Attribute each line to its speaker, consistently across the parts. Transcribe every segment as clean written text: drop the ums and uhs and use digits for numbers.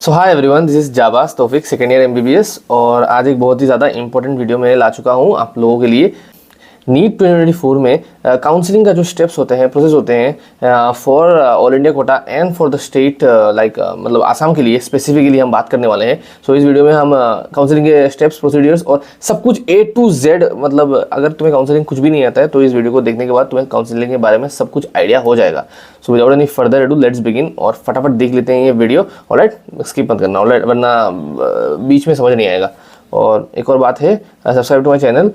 Speaker 1: So hi everyone, this is Jabaz Taufiq, second year MBBS. और आज एक बहुत ही ज़्यादा इंपॉर्टेंट वीडियो मैं ला चुका हूँ आप लोगों के लिए। नीट 2024 में काउंसलिंग का जो स्टेप्स होते हैं, प्रोसेस होते हैं for all India Kota and for the state, मतलब आसाम के लिए स्पेसिफिकली हम बात करने वाले हैं। सो इस वीडियो में हम काउंसलिंग के स्टेप्स, प्रोसीडियर्स और सब कुछ A to Z, मतलब अगर तुम्हें काउंसलिंग कुछ भी नहीं आता है तो इस वीडियो को देखने के बाद तुम्हें काउंसलिंग के बारे में सब कुछ आइडिया हो जाएगा। So without any further edu let's begin और फटाफट देख लेते हैं ये वीडियो। ऑलराइट, स्किप मत करना ऑलराइट, वरना बीच में समझ नहीं आएगा। और एक और बात है, subscribe to my channel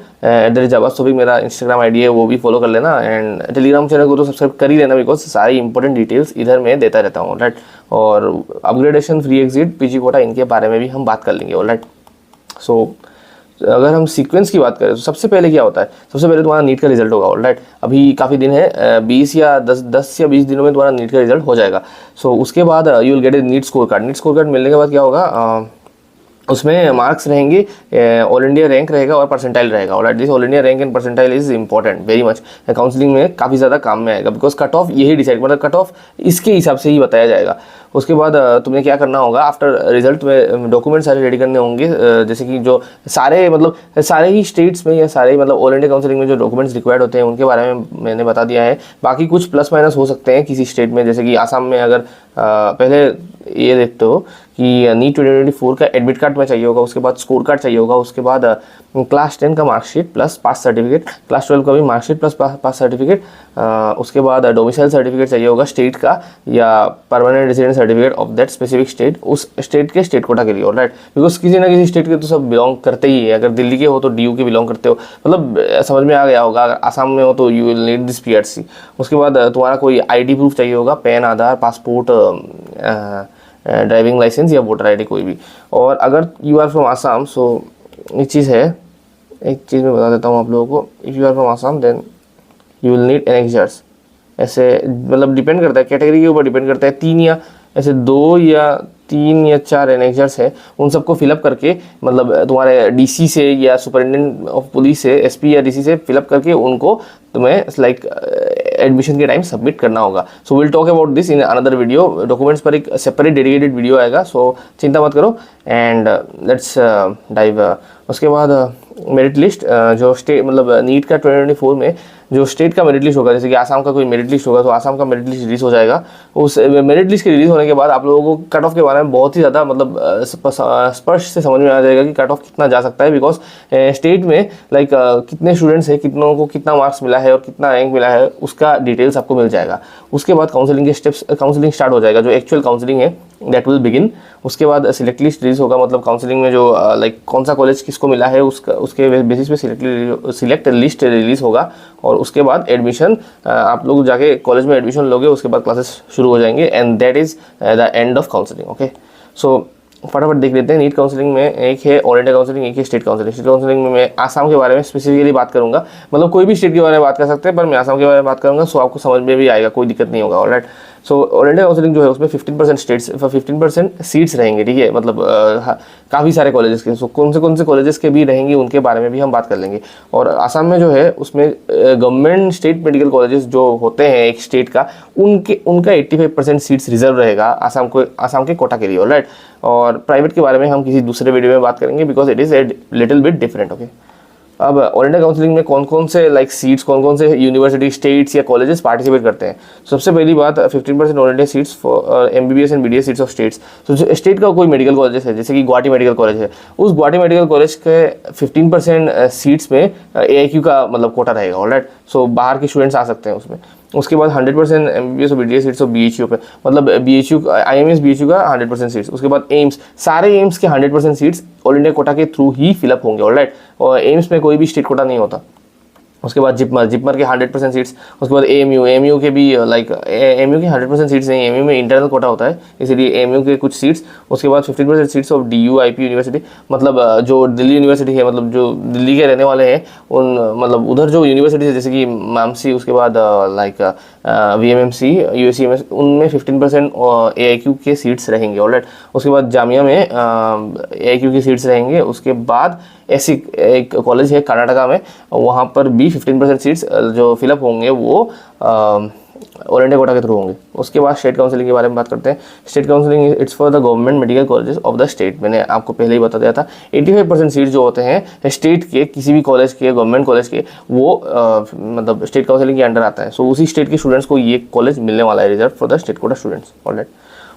Speaker 1: @Jabaz Taufiq मेरा इंस्टाग्राम आईडी है, वो भी फॉलो कर लेना। एंड टेलीग्राम चैनल को तो सब्सक्राइब कर ही लेना, बिकॉज सारी इंपॉर्टेंट डिटेल्स इधर मैं देता रहता हूँ। राइट, और upgradation, free exit, PG quota, इनके बारे में भी हम बात कर लेंगे। ऑलराइट, सो अगर हम सीक्वेंस की बात करें तो सबसे पहले क्या होता है, सबसे पहले तुम्हारा नीट का रिजल्ट होगा। ऑलराइट, अभी काफ़ी दिन है, 20 या 10 या 20 दिनों में तुम्हारा नीट का रिजल्ट हो जाएगा। सो उसके बाद you will get a NEET score card. NEET score card मिलने के बाद क्या होगा, उसमें मार्क्स रहेंगे, ऑल इंडिया रैंक रहेगा और परसेंटाइल रहेगा। Alright, this all India rank and percentile is important very much, counselling में काफ़ी ज़्यादा काम में आएगा, बिकॉज कट ऑफ यही डिसाइड, मतलब कट ऑफ इसके हिसाब से ही बताया जाएगा। उसके बाद तुम्हें क्या करना होगा, आफ्टर रिजल्ट में डॉक्यूमेंट सारे रेडी करने होंगे, जैसे कि जो सारे, मतलब सारे ही स्टेट्स में या सारे, मतलब ऑल इंडिया काउंसलिंग में जो डॉक्यूमेंट्स रिक्वायर्ड होते हैं उनके बारे में मैंने बता दिया है। बाकी कुछ प्लस माइनस हो सकते हैं किसी स्टेट में, जैसे कि आसाम में अगर पहले ये देखते हो कि नीट 2024 का एडमिट कार्ड में चाहिए होगा, उसके बाद स्कोर कार्ड चाहिए होगा, उसके बाद क्लास 10 का marksheet plus past certificate, class 12 का भी मार्कशीट प्लस पास सर्टिफिकेट, उसके बाद डोमिसाइल सर्टिफिकेट चाहिए होगा स्टेट का, या permanent resident certificate of that specific state, उस स्टेट के स्टेट कोटा के लिए। ऑलराइट, बिकॉज किसी ना किसी स्टेट के तो सब बिलोंग करते ही है। अगर दिल्ली के हो तो DU के बिलोंग करते हो, मतलब समझ में आ गया होगा। अगर आसाम में हो तो you will need this PRC। उसके बाद तुम्हारा कोई ID प्रूफ चाहिए होगा, पैन, आधार, पासपोर्ट, ड्राइविंग लाइसेंस या वोटर ID कोई भी। और अगर यू आर फ्रॉम आसाम, सो एक चीज़ है, एक चीज़ मैं बता देता हूँ आप लोगों को, if you are from Assam then you will need annexures. ऐसे मतलब डिपेंड करता है, कैटेगरी के ऊपर डिपेंड करता है, 3 या ऐसे 2 या 3 या 4 एनेक्जर्स है, उन सबको फिलअप करके, मतलब तुम्हारे DC से या सुपरिटेंडेंट ऑफ पुलिस से, SP या DC से फिलअप करके उनको तुम्हें लाइक एडमिशन के टाइम सबमिट करना होगा। So will talk about this in another video. Documents पर एक सेपरेट डेडिकेटेड वीडियो आएगा, सो चिंता मत करो। And let's dive. उसके बाद मेरिट लिस्ट, जो स्टेट, मतलब नीट का 2024 में जो स्टेट का मेरिट लिस्ट होगा, जैसे कि आसाम का कोई मेरिट लिस्ट होगा तो आसाम का मेरिट लिस्ट रिलीज हो जाएगा। उस मेरिट लिस्ट के रिलीज होने के बाद आप लोगों को कट ऑफ के बारे में बहुत ही ज़्यादा, मतलब स्पष्ट से समझ में आ जाएगा कि कट ऑफ कितना जा सकता है, बिकॉज स्टेट में लाइक कितने स्टूडेंट्स हैं, कितनों को कितना मार्क्स मिला है और कितना रैंक मिला है, उसका डिटेल्स आपको मिल जाएगा। उसके बाद काउंसलिंग के स्टेप्स, काउंसलिंग स्टार्ट हो जाएगा, जो एक्चुअल काउंसलिंग है दैट विल बिगिन। उसके बाद सिलेक्ट लिस्ट रिलीज होगा, मतलब काउंसलिंग में जो लाइक कौन सा कॉलेज किसको मिला है उसके बेसिस पे सिलेक्ट लिस्ट रिलीज होगा। और उसके बाद एडमिशन, आप लोग जाके कॉलेज में एडमिशन लोगे, उसके बाद क्लासेस शुरू हो जाएंगे, and that is the end of counselling. Okay, so फटाफट देख लेते हैं। नीट काउंसलिंग में एक है ऑल इंडिया काउंसलिंग, एक है स्टेट काउंसलिंग। स्टेट काउंसलिंग में मैं आसाम के बारे में स्पेसिफिकली बात करूंगा, मतलब कोई भी स्टेट के बारे में बात कर सकते हैं, पर मैं आसाम के बारे में बात करूंगा, सो आपको समझ में भी आएगा, कोई दिक्कत नहीं होगा। ऑलराइट, सो ऑल इंडिया काउंसलिंग जो है उसमें 15% स्टेट्स, 15% सीट्स रहेंगे, ठीक है, मतलब काफ़ी सारे कॉलेजेस के। सो कौन से कॉलेजेस के भी रहेंगे उनके बारे में भी हम बात कर लेंगे। और आसाम में जो है उसमें गवर्नमेंट स्टेट मेडिकल कॉलेजेस जो होते हैं एक स्टेट का, उनका 85% सीट्स रिजर्व रहेगा आसाम के कोटा के लिए। ऑलराइट, और प्राइवेट के बारे में हम किसी दूसरे वीडियो में बात करेंगे, because it is a little bit different. Okay, अब ऑल इंडिया काउंसलिंग में कौन कौन से लाइक सीट्स, कौन कौन से यूनिवर्सिटी, स्टेट्स या कॉलेजेस पार्टिसिपेट करते हैं। सबसे पहली बात, 15% all India seats for MBBS and BDS seats of states. तो जो स्टेट का कोई मेडिकल कॉलेज है, जैसे कि गुवाहाटी मेडिकल कॉलेज है, उस गुवाहाटी मेडिकल कॉलेज के 15% सीट्स में AIQ का मतलब कोटा रहेगा। ऑलराइट, सो बाहर के स्टूडेंट्स आ सकते हैं उसमें। उसके बाद 100% MBBS और BDS सीट्स और BHU पे, मतलब BHU IMS BHU का 100% सीट्स। उसके बाद एम्स, सारे एम्स के 100% सीट्स ऑल इंडिया कोटा के थ्रू ही फिलअप होंगे। ऑलराइट, और एम्स में कोई भी स्टेट कोटा नहीं होता। उसके बाद जिपमर के 100% सीट्स। उसके बाद AMU के भी लाइक AMU की 100% सीट्स नहीं, AMU में इंटरनल कोटा होता है, इसीलिए AMU के कुछ सीट्स। उसके बाद 15% seats of DU IP university, मतलब जो दिल्ली यूनिवर्सिटी है, मतलब जो दिल्ली के रहने वाले हैं उन, मतलब उधर जो यूनिवर्सिटी है जैसे कि MAMC, उसके बाद लाइक VMMC, USCMS, उनमें 15% AIQ के सीट्स रहेंगे। ऑलराइट, उसके बाद जामिया में AIQ की सीट्स रहेंगे। उसके बाद ऐसी एक कॉलेज है कर्नाटका में, वहाँ पर भी 15% सीट्स जो फिलअप होंगे वो ऑल इंडिया कोटा के थ्रू होंगे। उसके बाद स्टेट काउंसलिंग के बारे में बात करते हैं। State counselling it's for the government medical colleges of the state. मैंने आपको पहले ही बता दिया था 85% सीट जो होते हैं स्टेट के किसी भी कॉलेज के, गवर्नमेंट कॉलेज के, वो मतलब स्टेट काउंसलिंग के अंडर आता है। सो उसी स्टेट के स्टूडेंट्स को ये कॉलेज मिलने वाला है, reserve for the state quota students. Alright,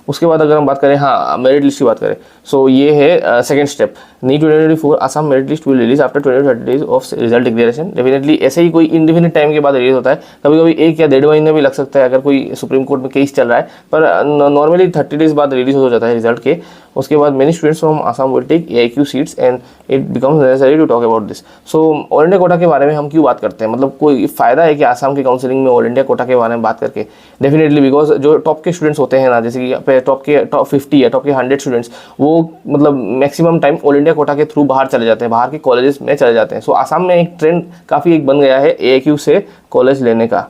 Speaker 1: उसके बाद अगर हम बात करें, हाँ मेरिट लिस्ट की बात करें, सो ये है second step. NEET 2024 Assam merit list will release after 20-30 days of result declaration. Definitely ऐसे ही कोई इंडिफिनिट टाइम के बाद रिलीज होता है, कभी कभी 1 या 1.5 महीने भी लग सकता है अगर कोई सुप्रीम कोर्ट में केस चल रहा है, पर नॉर्मली 30 डेज बाद रिलीज हो जाता है रिजल्ट के। उसके बाद many students from Assam will take AIQ seats and it becomes necessary to talk about this. So all India quota के बारे में हम क्यों बात करते हैं, मतलब कोई फ़ायदा है कि आसाम की काउंसलिंग में ऑल इंडिया कोटा के बारे में बात करके? डेफिनेटली, बिकॉज जो टॉप के स्टूडेंट्स होते हैं ना, जैसे कि टॉप 50 या टॉप के 100 स्टूडेंट्स, वो मतलब maximum time all India quota के थ्रू बाहर चले जाते हैं, बाहर के कॉलेजेस में चले जाते हैं। सो आसाम में एक ट्रेंड काफ़ी एक बन गया है AIQ से कॉलेज लेने का।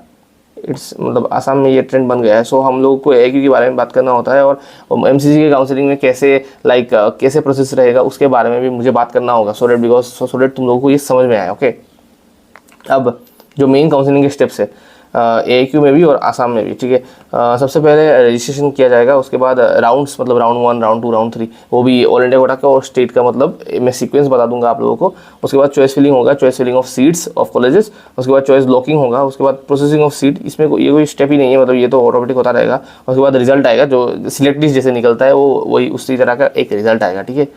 Speaker 1: इट्स मतलब आसाम में ये ट्रेंड बन गया है। सो हम लोग को AIQ के बारे में बात करना होता है, और MCC के काउंसलिंग में कैसे कैसे प्रोसेस रहेगा उसके बारे में भी मुझे बात करना होगा, सो डेट तुम लोगों को ये समझ में आए। ओके, अब जो मेन काउंसलिंग के स्टेप्स है AIQ में भी और आसाम में भी, ठीक है। सबसे पहले रजिस्ट्रेशन किया जाएगा, उसके बाद राउंड्स, मतलब राउंड 1, राउंड 2, राउंड 3, वो भी ऑल इंडिया कोटा का और स्टेट का, मतलब मैं सीक्वेंस बता दूंगा आप लोगों को। उसके बाद चॉइस फिलिंग होगा, choice filling of seats of colleges. उसके बाद चॉइस ब्लॉकिंग होगा, उसके बाद प्रोसेसिंग ऑफ सीट। इसमें ये कोई स्टेप ही नहीं है, मतलब ये तो ऑटोमेटिक होता रहेगा। उसके बाद रिजल्ट आएगा, जो सिलेक्ट लिस्ट जैसे निकलता है वो वही उसी तरह का एक रिजल्ट आएगा, ठीक है।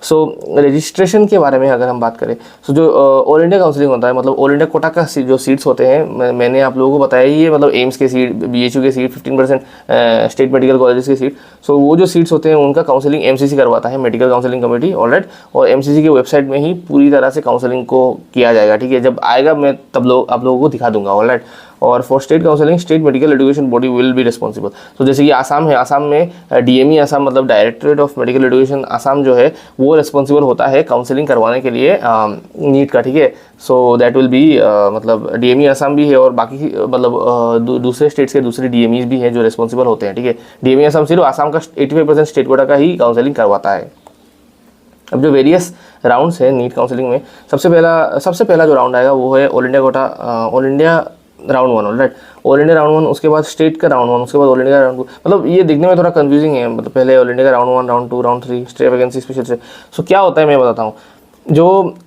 Speaker 1: सो रजिस्ट्रेशन के बारे में अगर हम बात करें, सो जो ऑल इंडिया काउंसलिंग होता है, मतलब ऑल इंडिया कोटा का जो सीट्स होते हैं, मैंने आप लोगों को बताया ही है, मतलब एम्स के सीट, BHU के सीट, 15% स्टेट मेडिकल कॉलेजेस के सीट। सो वो जो सीट्स होते हैं उनका काउंसलिंग MCC करवाता है, मेडिकल काउंसलिंग कमेटी। ऑलराइट, और MCC के वेबसाइट में ही पूरी तरह से काउंसलिंग को किया जाएगा, ठीक है। जब आएगा मैं तब आप लोगों को दिखा दूंगा। ऑलराइट, और for state counselling state medical education body will be responsible. तो जैसे कि आसाम है, आसाम में DME आसाम, मतलब directorate of medical education Assam जो है वो रिस्पॉन्सिबल होता है काउंसलिंग करवाने के लिए नीट का, ठीक है। सो दैट विल बी मतलब DME आसाम भी है, और बाकी मतलब दूसरे स्टेट्स के दूसरे DMEs भी हैं जो रिस्पॉन्सिबल होते हैं, ठीक है। DME आसाम सिर्फ आसाम का 85% स्टेट कोटा का ही काउंसलिंग करवाता है। अब जो वेरियस राउंड्स है नीट काउंसलिंग में, सबसे पहला जो राउंड आएगा वो है all India Kota, all India round 1। Alright, all India round 1, उसके बाद स्टेट का राउंड 1, उसके बाद ऑल इंडिया राउंड 2। मतलब ये दिखने में थोड़ा कंफ्यूजिंग है, मतलब पहले ऑल इंडिया का round 1, round 2, round 3, stay vacancy special से। सो क्या होता है मैं बताता हूँ। जो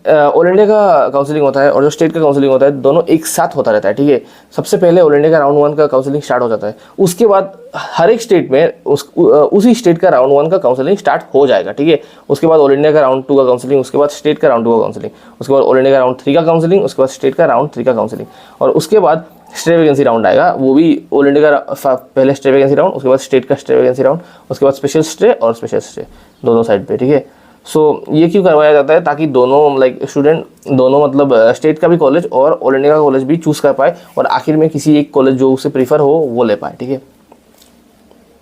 Speaker 1: ऑल इंडिया का काउंसलिंग होता है और जो स्टेट का काउंसलिंग होता है, दोनों एक साथ होता रहता है, ठीक है। सबसे पहले ऑल इंडिया का राउंड 1 का काउंसलिंग स्टार्ट हो जाता है, उसके बाद हर एक स्टेट में उसी स्टेट का राउंड 1 का काउंसलिंग स्टार्ट हो जाएगा, ठीक है। उसके बाद ऑल इंडिया का राउंड 2 का काउंसलिंग, उसके बाद स्टेट का राउंड 2 का काउंसलिंग, उसके बाद ऑल इंडिया का राउंड 3 का काउंसलिंग, उसके बाद स्टेट का राउंड 3 का काउंसलिंग, और उसके बाद स्टे वैकेंसी राउंड आएगा। वो भी ऑल इंडिया का पहले स्टे वैकेंसी राउंड, उसके बाद स्टेट का स्टे वैकेंसी राउंड, उसके बाद स्पेशल स्टे और स्पेशल स्टे दोनों साइड पे, ठीक है। सो ये क्यों करवाया जाता है, ताकि दोनों स्टूडेंट दोनों मतलब स्टेट का भी कॉलेज और ऑल इंडिया का कॉलेज भी चूज़ कर पाए, और आखिर में किसी एक कॉलेज जो उसे प्रीफर हो वो ले पाए, ठीक है।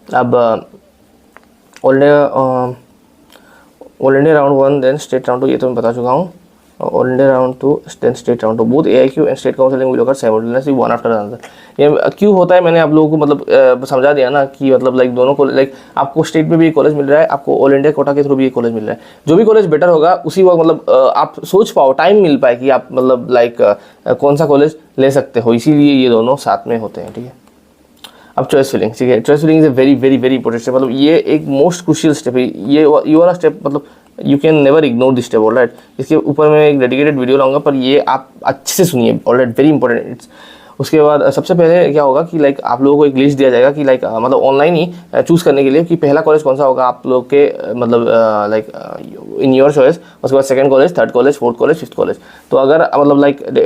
Speaker 1: अब all India round 1 then state round 2, ये तो मैं बता चुका हूँ। All India round 2 then state round 2, both AIQ and state counselling will occur simultaneously one after another. ये क्यों होता है मैंने आप लोगों को मतलब समझा दिया ना, कि मतलब दोनों को आपको स्टेट में भी एक कॉलेज मिल रहा है, आपको ऑल इंडिया कोटा के थ्रू भी एक कॉलेज मिल रहा है। जो भी कॉलेज बेटर होगा उसी वक्त मतलब आप सोच पाओ, टाइम मिल पाए कि आप मतलब कौन सा कॉलेज ले सकते हो, इसीलिए ये दोनों साथ में होते हैं, ठीक है। अब चॉइस फिलिंग, ठीक है। Choice filling is a very very very important step, मतलब ये एक मोस्ट क्रूशियल स्टेप है। ये वाला स्टेप मतलब you can never ignore this step. Alright, इसके ऊपर मैं एक डेडिकेटेड वीडियो लाऊंगा, पर ये आप अच्छे से सुनिए। Alright, very important it's. उसके बाद सबसे पहले क्या होगा कि आप लोगों को एक लिस्ट दिया जाएगा कि मतलब ऑनलाइन ही चूज़ करने के लिए कि पहला कॉलेज कौन सा होगा आप लोग के, मतलब इन योर चॉइस। उसके बाद second college, third college, fourth college, fifth college. तो अगर मतलब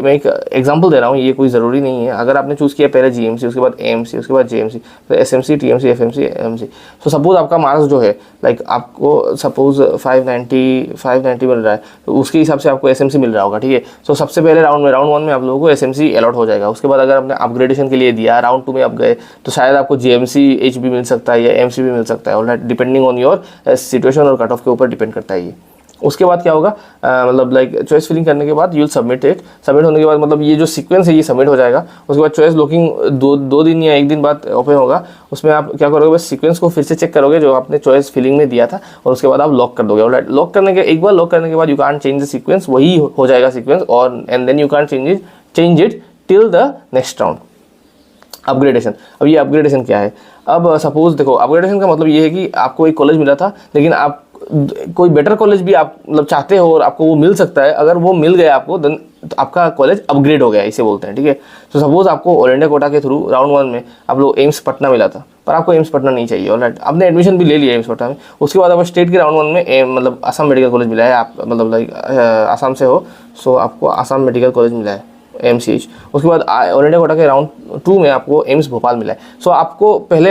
Speaker 1: मैं एक एग्जांपल दे रहा हूँ, ये कोई ज़रूरी नहीं है। अगर आपने चूज़ किया पहले GMC, उसके बाद AMC, उसके बाद JMC, फिर SMC, TMC, FMC, MC। तो सपोज आपका मार्क्स जो है आपको सपोज 590 मिल रहा है, तो उसके हिसाब से आपको SMC मिल रहा होगा, ठीक है। तो सबसे पहले राउंड 1 में आप लोगों को SMC अलॉट हो जाएगा। उसके बाद अगर आपने अपग्रेडेशन के लिए दिया, राउंड 2 में आप गए, तो शायद आपको JMC HB मिल सकता है या MC भी मिल सकता है। Alright, depending on your situation और कट ऑफ के ऊपर डिपेंड करता है ये। उसके बाद क्या होगा, मतलब चॉइस फिलिंग करने के बाद you will submit it. Submit होने के बाद मतलब ये जो सीक्वेंस है ये सबमिट हो जाएगा। उसके बाद चॉइस लॉकिंग दो दिन या एक दिन बाद ओपन होगा। उसमें आप क्या करोगे, बस सीक्वेंस को फिर से चेक करोगे जो आपने चॉइस फिलिंग में दिया था, और उसके बाद आप लॉक कर दोगे। ऑलराइट, लॉक करने के एक बार लॉक करने के बाद you can't change the sequence, वही हो जाएगा सीक्वेंस, और and then you can't change it till the next round. Upgradation. अब ये अपग्रेडेशन क्या है? अब सपोज देखो, अपग्रेडेशन का मतलब ये है कि आपको एक कॉलेज मिला था, लेकिन आप कोई बेटर कॉलेज भी आप मतलब चाहते हो और आपको वो मिल सकता है। अगर वो मिल गया आपको, देन तो आपका कॉलेज अपग्रेड हो गया, इसे बोलते हैं, ठीक है। तो सपोज आपको ऑल इंडिया कोटा के थ्रू राउंड 1 में आप लोग एम्स पटना मिला था, पर आपको एम्स पटना नहीं चाहिए, ऑलराइट, आपने एडमिशन भी ले लिया एम्स पटना में। उसके बाद आपको स्टेट के राउंड 1 में मतलब आसाम मेडिकल कॉलेज मिला है, आप मतलब लाइक आसाम से हो, सो आपको आसाम मेडिकल कॉलेज मिला है MCH। उसके बाद ऑल इंडिया कोटा के राउंड 2 में आपको एम्स भोपाल मिला है। सो आपको पहले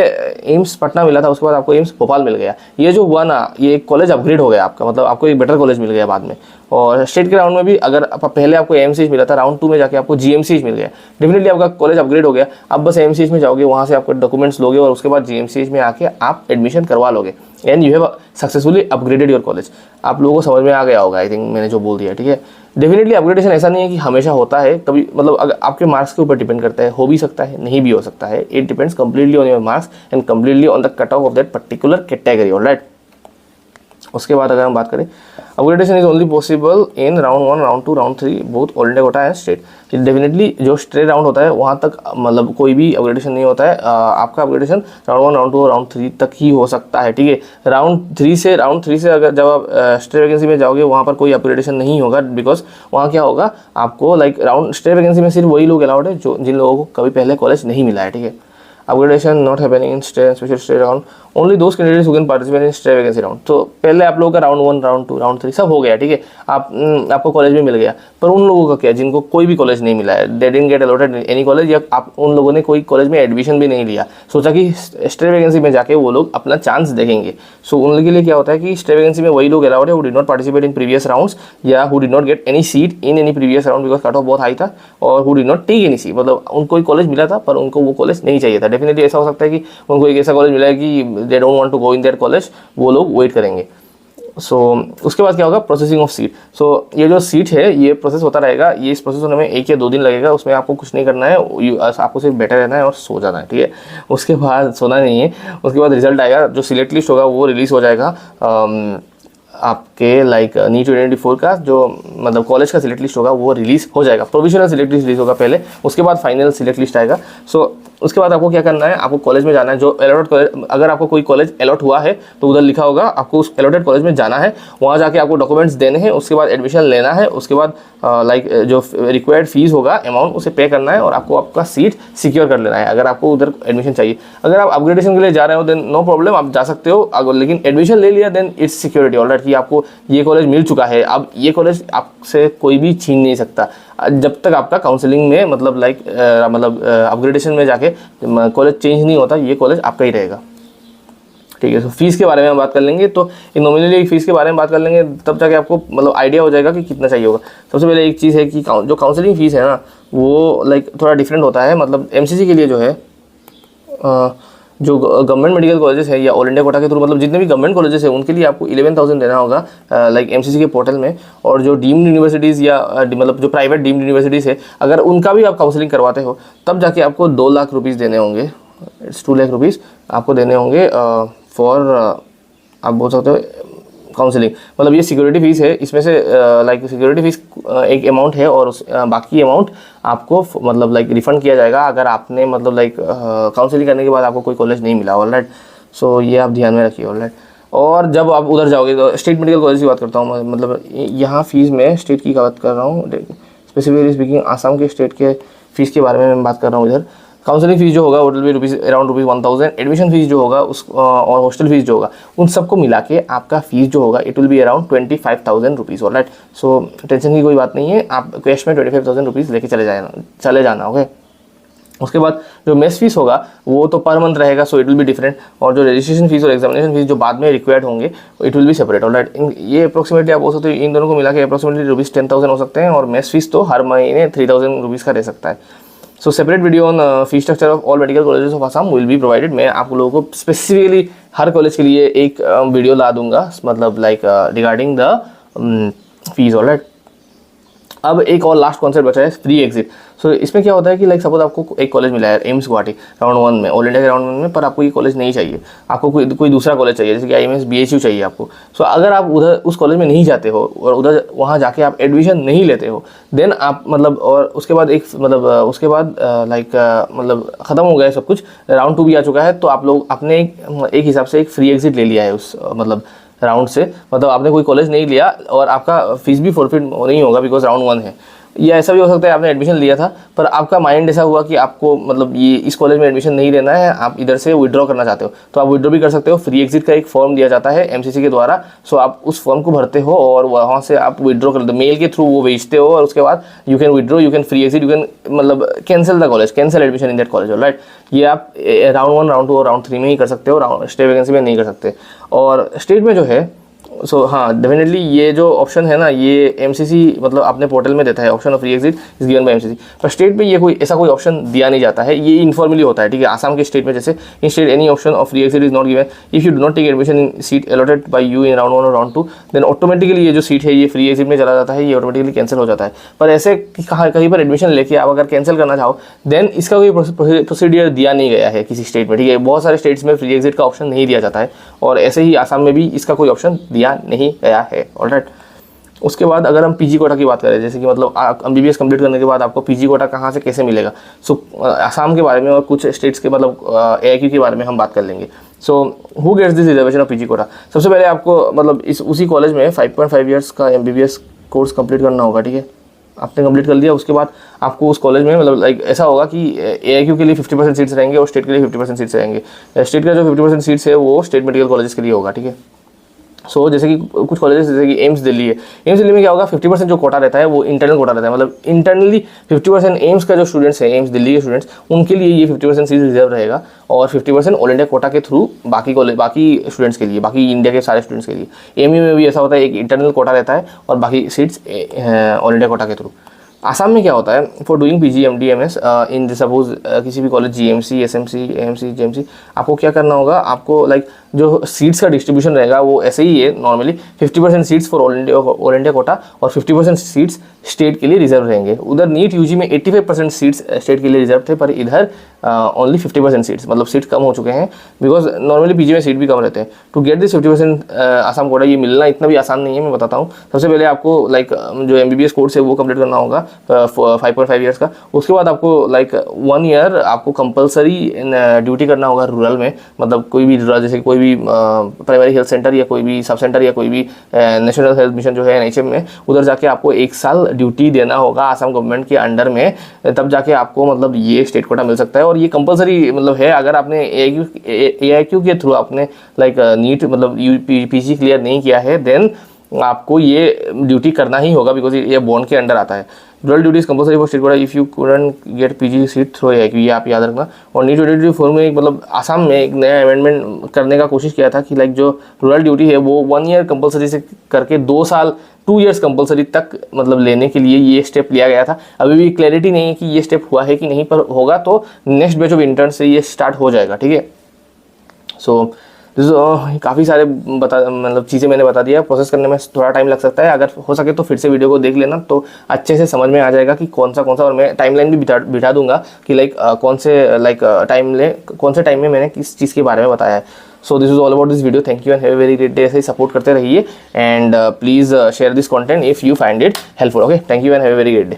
Speaker 1: एम्स पटना मिला था, उसके बाद आपको एम्स भोपाल मिल गया। ये जो हुआ ना, ये कॉलेज अपग्रेड हो गया आपका, मतलब आपको एक बेटर कॉलेज मिल गया बाद में। और स्टेट के राउंड में भी अगर पहले आपको MCH मिला था, राउंड 2 में जाके आपको GMCH मिल गया, डेफिनेटली आपका कॉलेज अपग्रेड हो गया। आप बस MCH में जाओगे, वहाँ से आपको डॉक्यूमेंट्स लोगे और उसके बाद GMCH में आके आप एडमिशन करवा लोगे, and you have successfully upgraded your college. आप लोगों को समझ में आ गया होगा, आई थिंक मैंने जो बोल दिया, ठीक है। डेफिनेटली अपग्रेडेशन ऐसा नहीं है कि हमेशा होता है, कभी मतलब अगर आपके मार्क्स के ऊपर डिपेंड करता है, हो भी सकता है, नहीं भी हो सकता है। It depends completely on your marks and completely on the cut off that particular category, alright. उसके बाद अगर हम बात करें, upgradation is only possible in round 1, round 2, round 3 both all India Kota and state. Definitely जो स्टेट राउंड होता है वहाँ तक मतलब कोई भी अपग्रेडेशन नहीं होता है। आपका अपग्रेडेशन राउंड 1, राउंड 2 और राउंड 3 तक ही हो सकता है, ठीक है। राउंड 3 से अगर जब आप स्टेट वैकेंसी में जाओगे, वहाँ पर कोई अपग्रेडेशन नहीं होगा, बिकॉज वहाँ क्या होगा, आपको लाइक राउंड स्टेट वैकेंसी में सिर्फ वही लोग अलाउड है जो जिन लोगों को कभी पहले कॉलेज नहीं मिला है, ठीक है। Upgradation not happening in special state round, only those candidates who can participate in state vacancy round. तो पहले आप लोगों का राउंड 1, राउंड 2, राउंड 3 सब हो गया, ठीक है। आपको कॉलेज में मिल गया, पर उन लोगों का क्या, जिनको कोई भी कॉलेज नहीं मिला है, they didn't get allotted any college, या आप उन लोगों ने कोई कॉलेज में एडमिशन भी नहीं लिया, सोचा कि स्टेट वैकेंसी में जाके वो लोग अपना चांस देखेंगे। सो उन लोगों के लिए क्या होता है कि स्टेट वैकेंसी में वही लोग अलाउड है who did not participate in previous rounds, या who did not get any seat in any previous round because cut off बहुत हाई था, और who did not take any seat, मतलब उनको एक कॉलेज मिला था पर उनको वो कॉलेज नहीं चाहिए था। डेफिनेटली ऐसा हो सकता है कि उनको एक ऐसा कॉलेज मिला है कि they don't want to go in that college, वो लोग वेट करेंगे। सो उसके बाद क्या होगा, प्रोसेसिंग ऑफ सीट। सो ये जो सीट है ये प्रोसेस होता रहेगा, ये इस प्रोसेस होने में 1 या 2 दिन लगेगा। उसमें आपको कुछ नहीं करना है, आपको सिर्फ बैठे रहना है और सो जाना है, ठीक है। उसके बाद सोना नहीं है। उसके बाद रिजल्ट आएगा, जो सिलेक्ट लिस्ट होगा वो रिलीज हो जाएगा आपके लाइक नीट 2024 का जो मतलब कॉलेज का सिलेक्ट लिस्ट होगा वो रिलीज हो जाएगा। प्रोविजनल सिलेक्ट लिस्ट रिलीज होगा पहले, उसके बाद फाइनल सिलेक्ट लिस्ट आएगा। सो उसके बाद आपको क्या करना है, आपको कॉलेज में जाना है, जो अलॉटेड कॉलेज, अगर आपको कोई कॉलेज अलॉट हुआ है तो उधर लिखा होगा आपको उस अलॉटेड कॉलेज में जाना है, वहाँ जाके आपको डॉक्यूमेंट्स देने हैं, उसके बाद एडमिशन लेना है, उसके बाद लाइक जो रिक्वायर्ड फीस होगा अमाउंट उसे पे करना है और आपको आपका सीट सिक्योर कर लेना है अगर आपको उधर एडमिशन चाहिए। अगर आप अपग्रेडेशन के लिए जा रहे हो देन नो प्रॉब्लम, आप जा सकते हो, लेकिन एडमिशन ले लिया देन इट्स सिक्योरिटी, ऑलराइट, कि आपको ये कॉलेज मिल चुका है। अब ये कॉलेज आपसे कोई भी छीन नहीं सकता जब तक आपका काउंसलिंग में मतलब लाइक मतलब अपग्रेडेशन में जाके कॉलेज चेंज नहीं होता, ये कॉलेज आपका ही रहेगा, ठीक है। तो फीस के बारे में हम बात कर लेंगे, तो नॉमिनली फीस के बारे में बात कर लेंगे, तब जाके आपको मतलब आइडिया हो जाएगा कि कितना चाहिए होगा। सबसे पहले एक चीज़ है कि जो काउंसलिंग फीस है ना वो लाइक थोड़ा डिफरेंट होता है। मतलब MCC के लिए जो है जो गवर्नमेंट मेडिकल कॉलेजेस है या ऑल इंडिया कोटा के थ्रू मतलब जितने भी गवर्नमेंट कॉलेजेस है उनके लिए आपको 11,000 देना होगा लाइक MCC के पोर्टल में। और जो डीम्ड यूनिवर्सिटीज़ या मतलब जो प्राइवेट डीम्ड यूनिवर्सिटीज़ है, अगर उनका भी आप काउंसलिंग करवाते हो तब जाके आपको 2 लाख रुपीज़ देने होंगे, इट्स 2 लाख रुपीज़ आपको देने होंगे फॉर आप बोल सकते हो काउंसलिंग। मतलब ये सिक्योरिटी फीस है, इसमें से लाइक सिक्योरिटी फीस एक अमाउंट है और बाकी अमाउंट आपको मतलब लाइक रिफंड किया जाएगा अगर आपने मतलब लाइक काउंसलिंग करने के बाद आपको कोई कॉलेज नहीं मिला, ऑलराइट। सो ये आप ध्यान में रखिए, ऑलराइट। और जब आप उधर जाओगे तो स्टेट मेडिकल कॉलेज की बात करता हूँ, मतलब यहाँ फीस में स्टेट की बात कर रहा हूँ, स्पेसिफिकली स्पीकिंग आसाम के स्टेट के फीस के बारे में मैं बात कर रहा हूँ। इधर काउंसलिंग फीस जो होगा वो will be around ₹1,000, admission fees जो होगा उस और हॉस्टल फीस जो होगा उन सबको मिला के आपका फीस जो होगा it will be around ₹25,000, alright. So tension की कोई बात नहीं है, आप कैश में ₹25,000 लेके चले जाना, ओके। उसके बाद जो मेस फीस होगा वो तो पर मंथ रहेगा, so it will be different. और जो रजिस्ट्रेशन फीस और एग्जामिनेशन फीस जो बाद में रिक्वायर्ड होंगे it will be separate, alright. ये अप्रोक्सीमेटली आप बोल सकते हो इन दोनों को मिला के अप्रोक्सीमेटली ₹10,000 हो सकते हैं, और मेस फीस तो हर महीने ₹3,000 का रह सकता है। So separate video on fee structure of all medical colleges of Assam will be provided. मैं आप लोगों को स्पेसिफिकली हर कॉलेज के लिए एक वीडियो ला दूंगा, मतलब like regarding the fees, alright. अब एक और लास्ट कॉन्सेप्ट बचा है, फ्री एग्जिट। सो इसमें क्या होता है कि लाइक सपोज आपको एक कॉलेज मिला है एम्स गुवाहाटी राउंड 1 में, ऑल इंडिया के राउंड 1 में, पर आपको ये कॉलेज नहीं चाहिए, आपको कोई दूसरा कॉलेज चाहिए, जैसे कि IIMS BHU चाहिए आपको। सो अगर आप उधर उस कॉलेज में नहीं जाते हो और उधर वहाँ जाके आप एडमिशन नहीं लेते हो, देन आप मतलब, और उसके बाद उसके बाद लाइक मतलब ख़त्म हो गया सब कुछ, राउंड 2 भी आ चुका है, तो आप लोग अपने एक हिसाब से एक फ्री एग्जिट ले लिया है उस मतलब राउंड से, मतलब आपने कोई कॉलेज नहीं लिया और आपका फीस भी फॉरफिट नहीं होगा बिकॉज राउंड 1 है। या ऐसा भी हो सकता है आपने एडमिशन लिया था पर आपका माइंड ऐसा हुआ कि आपको मतलब ये इस कॉलेज में एडमिशन नहीं लेना है, आप इधर से विड्रॉ करना चाहते हो, तो आप विड्रॉ भी कर सकते हो। फ्री एग्जिट का एक फॉर्म दिया जाता है MCC के द्वारा, सो आप उस फॉर्म को भरते हो और वहाँ से आप विड्रॉ कर दो, मेल के थ्रू वो भेजते हो, और उसके बाद you can withdraw, you can free exit, you can मतलब cancel the college, cancel admission in that college, right. ये आप राउंड 1, राउंड 2 और राउंड 3 में ही कर सकते हो, स्टेट वैकेंसी में नहीं कर सकते। और स्टेट में जो है सो हाँ डेफिनेटली ये जो ऑप्शन है ना, ये MCC मतलब अपने पोर्टल में देता है, option of free exit is given by MCC, पर स्टेट में ये कोई ऐसा कोई ऑप्शन दिया नहीं जाता है, ये इनफॉर्मली होता है, ठीक है। आसाम के स्टेट में जैसे in state any option of free exit is not given if you do not take admission in seat allotted by you in round 1 or round 2, then automatically ये जो सीट है ये फ्री एग्जिट में चला जाता है, ये ऑटोमेटिकली कैंसिल हो जाता है। पर ऐसे कहीं पर एडमिशन लेके आप अगर कैंसिल करना चाहो देन इसका कोई प्रोसीडियर दिया नहीं गया है किसी स्टेट में, ठीक है। बहुत सारे स्टेट्स में फ्री एग्जिट का ऑप्शन नहीं दिया जाता है और ऐसे ही आसाम में भी इसका कोई ऑप्शन दिया नहीं गया है, ऑलराइट। उसके बाद अगर हम PG कोटा की बात करें, जैसे कि मतलब MBBS कंप्लीट करने के बाद आपको PG कोटा कहाँ से कैसे मिलेगा, सो आसाम के बारे में और कुछ स्टेट्स के मतलब AIQ के बारे में हम बात कर लेंगे। So who gets this reservation of PG quota, सबसे पहले आपको मतलब उसी कॉलेज में 5.5 ईयर्स का MBBS कोर्स कंप्लीट करना होगा, ठीक है। आपने कंप्लीट कर लिया, उसके बाद आपको उस कॉलेज में मतलब लाइक ऐसा होगा कि AIQ के लिए 50% सीट्स रहेंगे और स्टेट के लिए 50% सीट्स रहेंगे। स्टेट का जो 50% सीट्स है वो स्टेट मेडिकल कॉलेजेस के लिए होगा, ठीक है। सो जैसे कि कुछ कॉलेजेस जैसे कि एम्स दिल्ली है, एम्स दिल्ली में क्या होगा 50% जो कोटा रहता है वो इंटरनल कोटा रहता है, मतलब इंटरनली 50% एम्स का जो स्टूडेंट्स है, एम्स दिल्ली के स्टूडेंट्स, उनके लिए ये 50% सीट रिजर्व रहेगा और 50% ऑल इंडिया कोटा के थ्रू बाकी स्टूडेंट्स के लिए, बाकी इंडिया के सारे स्टूडेंट्स के लिए। AMU में भी ऐसा होता है, एक इंटरनल कोटा रहता है और बाकी सीट्स ऑल इंडिया कोटा के थ्रू। आसाम में क्या होता है, for doing PG MD MS in suppose किसी भी college GMC SMC AMC JMC, आपको क्या करना होगा, आपको लाइक जो सीट्स का डिस्ट्रीब्यूशन रहेगा वो ऐसे ही है normally, 50% seats for all India Kota और 50% सीट्स स्टेट के लिए रिजर्व रहेंगे। उधर नीट UG में 85% सीट्स स्टेट के लिए रिजर्व थे, पर इधर ओनली 50% सीट्स, मतलब सीट्स कम हो चुके हैं बिकॉज नॉर्मली PG में सीट भी कम रहते हैं। To get this 50% Assam quota, ये मिलना इतना भी आसान नहीं है, मैं बताता हूँ। सबसे पहले आपको लाइक जो MBBS कोर्स है वो कंप्लीट करना होगा 5.5 ईयर्स का। उसके बाद आपको लाइक 1 ईयर आपको कंपलसरी ड्यूटी करना होगा रूरल में, मतलब कोई भी रूरल जैसे कोई भी प्राइमरी हेल्थ सेंटर या कोई भी सब सेंटर या कोई भी नेशनल हेल्थ मिशन जो है NHM में, उधर जाके आपको 1 साल ड्यूटी देना होगा आसाम गवर्नमेंट के अंडर में, तब जाके आपको मतलब ये स्टेट कोटा मिल सकता है। और ये कंपलसरी मतलब है, अगर आपने AIQ के थ्रू आपने लाइक नीट मतलब PG क्लियर नहीं किया है देन आपको ये ड्यूटी करना ही होगा बिकॉज ये बॉन्ड के अंडर आता है। Rural duty is compulsory for state quota if you couldn't get PG seat through AIQ, ये आप याद रखना। और नीट 2024 में मतलब आसाम में एक नया अमेंडमेंट करने का कोशिश किया था कि लाइक जो रूरल ड्यूटी है वो 1 ईयर कंपलसरी से करके 2 ईयर्स कंपलसरी तक मतलब लेने के लिए ये स्टेप लिया गया था। अभी भी क्लैरिटी नहीं है कि ये स्टेप हुआ है कि नहीं, पर होगा तो नेक्स्ट बैच ऑफ इंटर्न से ये स्टार्ट हो जाएगा, ठीक है। सो काफ़ी सारे मतलब चीज़ें मैंने बता दिया, प्रोसेस करने में थोड़ा टाइम लग सकता है, अगर हो सके तो फिर से वीडियो को देख लेना तो अच्छे से समझ में आ जाएगा कि कौन सा, और मैं टाइमलाइन भी बिठा दूंगा कि लाइक कौन से टाइम में मैंने किस चीज़ के बारे में बताया है। So this is all about this video, thank you and have a very great day. ऐसे ही सपोर्ट करते रहिए and please share this content if you find it helpful. Okay, thank you and have a very great day.